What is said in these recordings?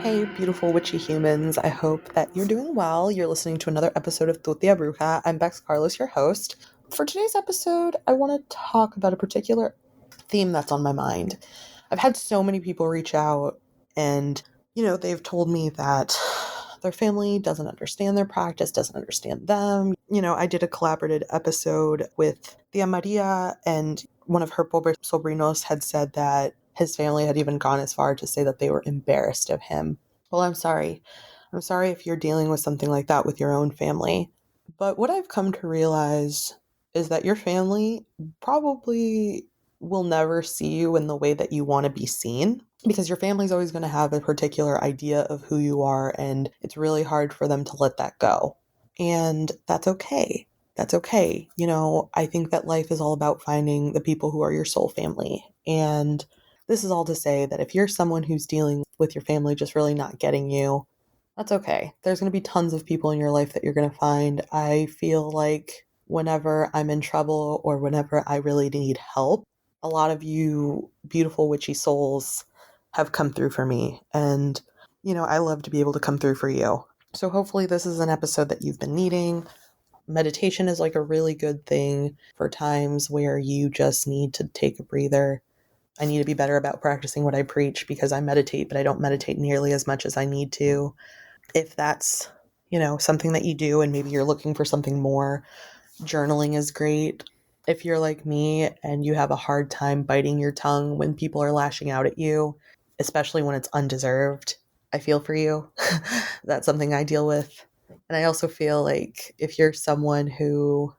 Hey, beautiful witchy humans. I hope that you're doing well. You're listening to another episode of Tu Tia Bruja. I'm Bex Carlos, your host. For today's episode, I want to talk about a particular theme that's on my mind. I've had so many people reach out and, they've told me that their family doesn't understand their practice, doesn't understand them. I did a collaborative episode with Tia Maria, and one of her pobre sobrinos had said that his family had even gone as far to say that they were embarrassed of him. Well, I'm sorry. I'm sorry if you're dealing with something like that with your own family. But what I've come to realize is that your family probably will never see you in the way that you want to be seen, because your family's always going to have a particular idea of who you are, and it's really hard for them to let that go. And that's okay. That's okay. I think that life is all about finding the people who are your soul family. And this is all to say that if you're someone who's dealing with your family just really not getting you, that's okay. There's going to be tons of people in your life that you're going to find. I feel like whenever I'm in trouble or whenever I really need help, a lot of you beautiful witchy souls have come through for me. And, I love to be able to come through for you. So hopefully this is an episode that you've been needing. Meditation is like a really good thing for times where you just need to take a breather. I need to be better about practicing what I preach because I meditate, but I don't meditate nearly as much as I need to. If that's, something that you do and maybe you're looking for something more, journaling is great. If you're like me and you have a hard time biting your tongue when people are lashing out at you, especially when it's undeserved, I feel for you. That's something I deal with. And I also feel like if you're someone who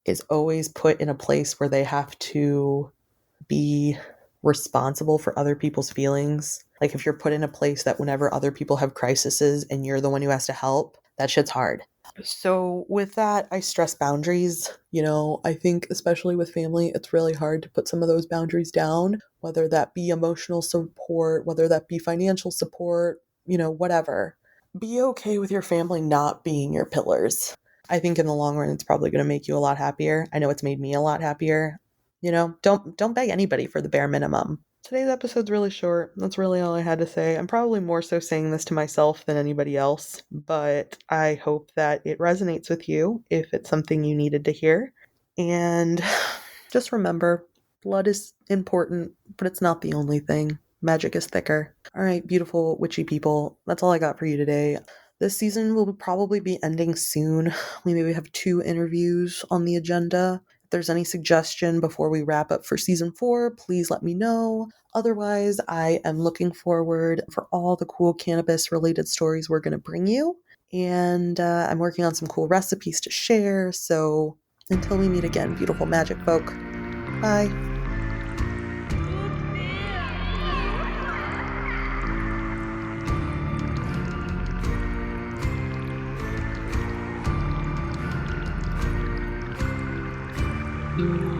is always put in a place where they have to be responsible for other people's feelings, like if you're put in a place that whenever other people have crises and you're the one who has to help, that shit's hard. So with that, I stress boundaries. I think especially with family, it's really hard to put some of those boundaries down, whether that be emotional support, whether that be financial support, whatever. Be okay with your family not being your pillars. I think in the long run, it's probably going to make you a lot happier. I know it's made me a lot happier. Don't beg anybody for the bare minimum. Today's episode's really short. That's really all I had to say. I'm probably more so saying this to myself than anybody else, but I hope that it resonates with you if it's something you needed to hear. And just remember, blood is important, but it's not the only thing. Magic is thicker. All right, beautiful witchy people, that's all I got for you today. This season will probably be ending soon. We maybe have 2 interviews on the agenda. If there's any suggestion before we wrap up for season 4, please let me know. Otherwise, I am looking forward for all the cool cannabis related stories we're going to bring you. And I'm working on some cool recipes to share. So until we meet again, beautiful magic folk. Bye. Mm-hmm.